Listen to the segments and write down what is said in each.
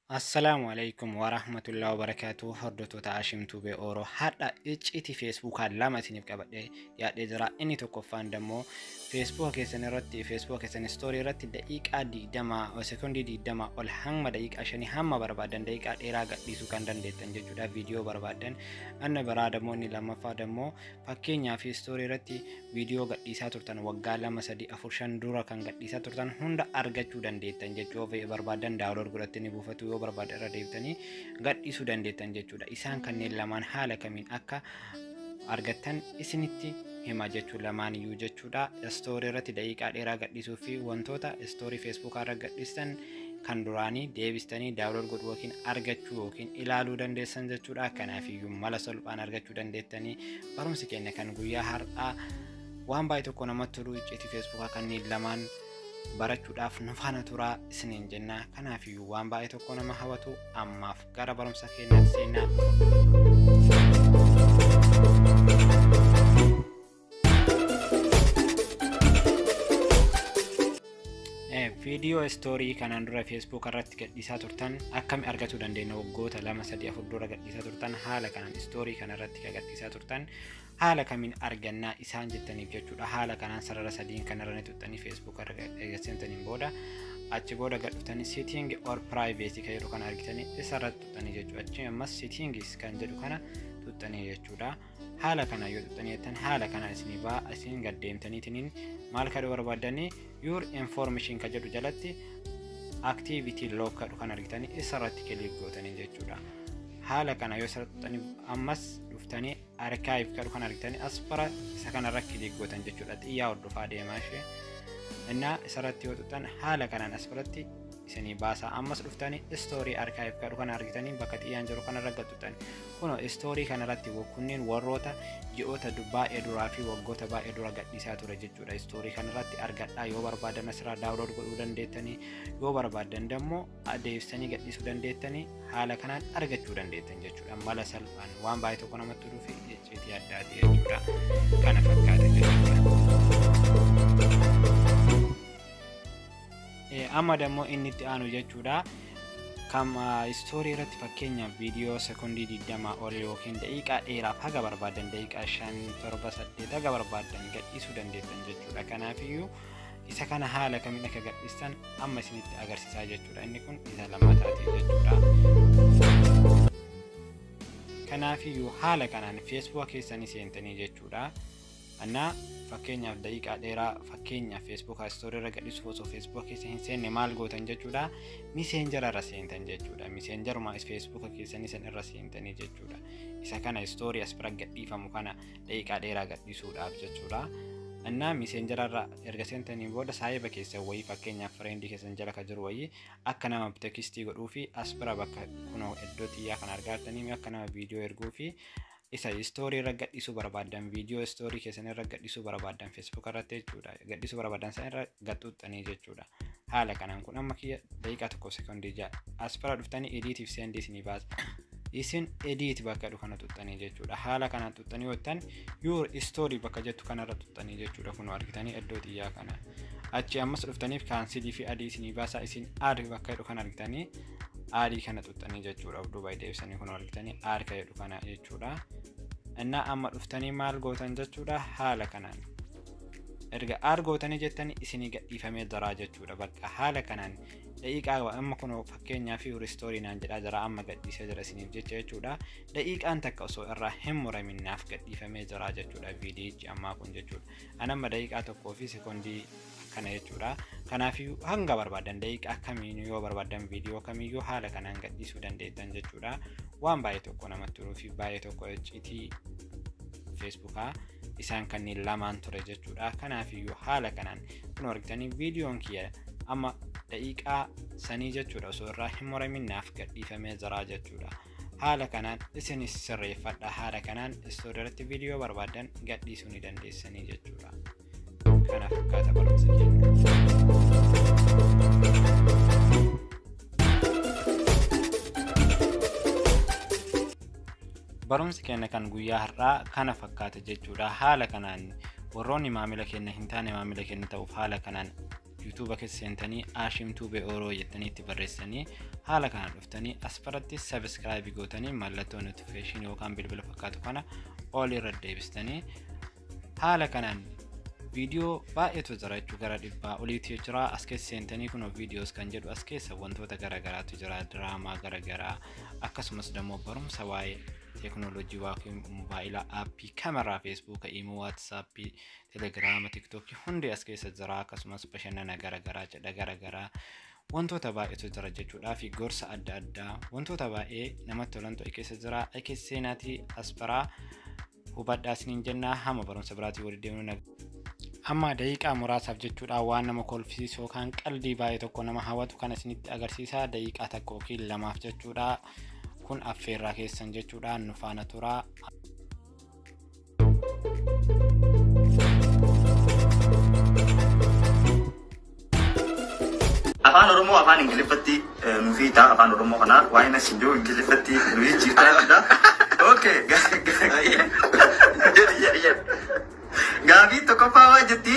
Assalamualaikum warahmatullahi wabarakatuh. Hordoftoota Hashimtuu Be'ooroo hadha icciitii feesbuukaan lama isiniif qabadhee yaadhee jira. Inni tokkoffaan dammoo feesbuuka keessan istoorii irratti daqiiqaa 20 sekondii 20 ol hanga daqiiqaa 5 hamma barbaadan daqiiqaa dheeraa gadhiisuu kan dandeettan jechuudha. Viidiyoo barbaadan anna biraa dammoo inni lammaffaa dammoo fakkeenyaaf istoorii irratti viidiyoo gadhiisaa turtan waggaa 2 3 4 5 dura kan gadhiisaa turtan hunda argachuu dandeettan jechuudha. Barbaadan daawunlood godhattanii buufatu barbaada irra deebitanii gadhiisuu dandeettan jechuudha. Isaan kanneen lamaan haala kamiin akka argattan isinitti hima jechuu lamaan iyyuu jechuudha. Istoorii irratti daqiiqaa dheeraa gadhiisuu fi wantoota istoorii feesbuukaa irra gadhiistan kan duraanii deebistanii daawunlood godhuu yookiin argachuu yookiin ilaaluu dandeessan jechuudha. Kanaaf iyyuu mala salphaan argachuu dandeettanii barumsi keenya kan guyyaa har'aa waan baay'ee tokko namatti tolu icciitii feesbuukaa kanneen lamaan barachuudhaaf nu faana turaa isiniin jenna. Kanaaf iyyuu waan baay'ee tokko nama hawwatu ammaaf gara barumsa keenyaatti seenaa. Viidiyoo istoorii kanaan dura feesbuuk irratti gadhiisaa turtan akkami argachuu dandeenya? Waggoota 2 3 4 dura gadhiisaa turtan haala kanaan istoorii kana irratti gadhiisaa turtan haala kamiin argannaa isaan jettaniif jechuudha. Haala kanaan sarara sadiin kanarra ni tuttanii feesbuuk irra eegasseentaniin booda achi booda gadhuftanii setting or privacy kan jedhu kana argitanii isarratti tuttanii jechuudha. Achi ammas settings kan jedhu kana tuttanii jechuudha. Haala kana yoo tuttanii jettan haala kana isinii baa isin gaddeemtaniitiin maal kadhu barbaadanii your information kan jedhu jalatti activity log kadhu kan argitanii isarratti kilik gootanii jechuudha. Haala kana yoo isarratti tuttanii ammas dhuftanii archive kadhu kan argitanii aspara isa kanarra kilik gootan jechuudha. Xiyyaa hordofaa deemaa ishee innaa isarratti yoo tuttan haala kanaan asparatti isinii baasa. Ammas dhuftanii story archive kadhu kan argitanii bakka xiyyaan jiru kanarra gattutan kuno story kanarratti kunneen warroota ji'oota baay'ee duraa fi waggoota baay'ee dura gadhiisaa ture jechuudha. Story kanarratti argadhaa yoo barbaadan asirraa daawunlood godhuu dandeettanii yoo barbaadan dammoo adeemsanii gadhiisuu dandeettanii haala kanaan argachuu dandeettan jechuudha. Mala salphaan waan baay'ee tokko namatti toluu fi icciitii addaati jechuudha. Kana fakkaata jechuudha. Amma dammoo inni itti aanu jechuudha. Istoorii irratti fakkeenyaaf viidiyoo sekondii 20 ol yookiin daqiiqaa dheeraaf haga barbaadan daqiiqaa 5 7 8 haga barbaadan gadhiisuu dandeettan jechuudha. Kanaaf iyyuu isa kana haala kamiin akka gadhiistan amma isinitti agarsiisaa jechuudha. Inni kun isa lammataati jechuudha. Kanaaf iyyuu haala kanaan feesbuuka keessanii seentanii jechuudha. Anna fakkeenyaaf daqiiqaa dheeraa fakkeenyaaf feesbuuka istoorii irra gadhiisuuf osoo feesbuuka keessa hin seenne maal gootan jechuudha. Messenger irra seentan jechuudha. Messengeruma feesbuuka keessanii san irra seentanii jechuudha. Isa kana istoorii as bira gadhiifamu kana daqiiqaa dheeraa gadhiisuudhaaf jechuudha. Anna Messenger irra erga seentanii booda saayiba keessa wayii fakkeenyaaf friendii keessan jala ka jiru wayii akka nama tekstii godhuu fi as bira bakka kunoo iddoo xiyyaa kan argattanii akka nama viidiyoo erguu fi isa istoorii irra gadhiisuu barbaadan viidiyoo istoorii keessan irra gadhiisuu barbaadan feesbuuk irratti jechuudha. Gadhiisuu barbaadan san irra gadhuuxxanii jechuudha. Haala kanaan kun amma kiyya daqiiqaa 1 sekondii 6 as bira dhuftanii editiif seendi isinii baasa. Isin edit bakka dhufu kana tuttanii jechuudha. Haala kanaan tuttanii wottan your story bakka jettu kanarra tuttanii jechuudha. Kun argitanii iddoo xiyyaa kana achi ammas dhuftaniif cancel fi adii isinii baasa. Isin add bakka dhufu kana argitanii aadii kana tuttanii jechuudha. Duuba deebisanii kun argitanii add kan jedhu kana jechuudha. Innaa amma dhuftanii maal gootan jechuudha. Haala kanaan erga add gootanii jettanii isinii gadhiifamee jira jechuudha. Bakka haala kanaan daqiiqaa amma kun fakkeenyaaf story naan jedhaa jira amma gadhiisee jira isiniif jechuudha. Daqiiqaan takka osoo irraa hin muraminnaaf gadhiifamee jira jechuudha viidiyichi ammaa kun jechuudha. Anamma daqiiqaa 1 fi sekondii kana jechuudha. Kanaaf hanga barbaadan daqiiqaa kamiin yoo barbaadan viidiyoo kamiyyuu haala kanaan gadhiisuu dandeettan jechuudha. Waan baay'ee tokko namatti toluu fi baay'ee tokko icciitii feesbuukaa isaan kanneen lamaan ture jechuudha. Kanaaf haala kanaan kun argitanii viidiyoon kiyya amma daqiiqaa sanii jechuudha osoo irraa hin muraminnaaf gadhiifamee jira jechuudha. Haala kanaan isinis sirreeffadha. Haala kanaan istoorii irratti viidiyoo barbaadan gadhiisuu ni dandeessanii jechuudha. Kana fakkaata barumsa keenya. Barumsi keenya kan guyyaa har'aa kana fakkaata jechuudha. Haala kanaan warroonni maamila keenya hin taane maamila keenya ta'uuf haala kanaan YouTube keessanii ashimtube oro jettanii itti barreessanii haala kana dhuftanii asfaratti subscribe gootanii mallattoo notification yookaan bilbila fakkaatu kana all irra deebistanii haala kanaan video baay'eetu jira jechuu gara dhibbaa oliitii jira as keessanii kun videos kan jedhu as keessa wantoota garagaraatu jira drama garagaraa akkasumas dammoo barumsa waa'ee technology waaqiin mobaayila aappii kamera Facebook imo WhatsApp Telegram TikTok hundi as keessa jira akkasumas bashannana garagaraa jedha garagaraa wantoota baay'eetu jira jechuudha fi gorsa adda addaa wantoota baay'ee namatti tolantu keessa jira keesseenaati asfaraa hubadhaasniin jennaa hama barumsa biraatii waliin deemnu amma daqiiqaa muraasaaf jechuudha waan nama kolfisiisoo kan qalbii baay'ee tokko nama hawwatu kan isinitti agarsiisa daqiiqaa tokko yookiin lamaaf jechuudha kun affeerraa keessan jechuudha nu faana turaa afaan oromoo afaan ingiliffatti nufiita afaan oromoo kana waa'ina sinjoo ingiliffatti nuyi jirtaadha okay gaabii tokkoffaa waa jetti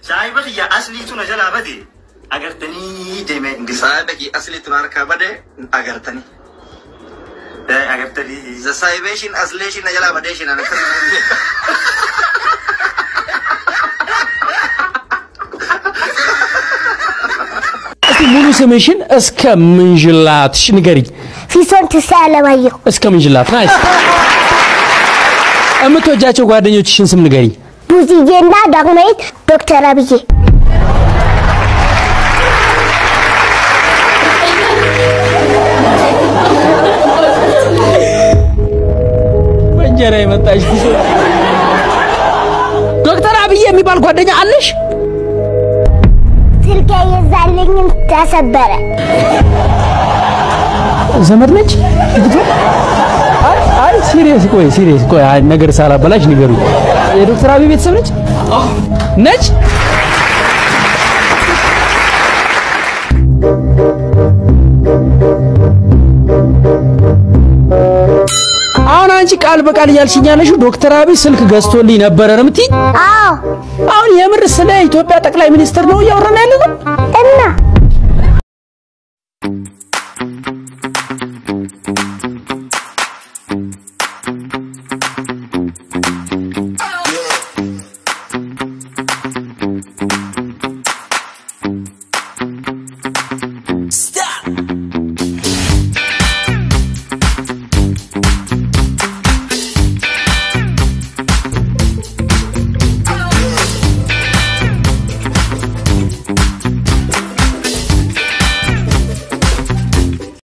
saahiba kiyya aslii tuna jalaa bade agartanii deeme saahiba kiyya aslii tuna harkaa bade agartanii the sahibeshin asleshin na jalaa badeshin ana ሙሉ ስምሽን እስከ ምንጅላትሽ ንገሪ ፊሶን ተሳለማየሁ እስከ ምንጅላት ናይስ እምትወጃቸው ጓደኞችሽን ስም ንገሪ ቡዚዬና ዳግማዊት ዶክተር አብዬ ወንጀራ የመጣሽ ዶክተር አብዬ የሚባል ጓደኛ አለሽ ስልኬ የዛልኝም ተሰበረ ዘመድ ነች አይ ሲሪየስ ቆይ ነገር ሳላበላሽ ንገሩ የዶክተር አብይ ቤተሰብ ነች አሁን አንቺ ቃል በቃል ያልሽኛለሽ ዶክተር አብይ ስልክ ገዝቶልኝ ነበር ነው ምትይ አዎ አሁን የምር ስለ ኢትዮጵያ ጠቅላይ ሚኒስትር ነው ያወራና ያለው እና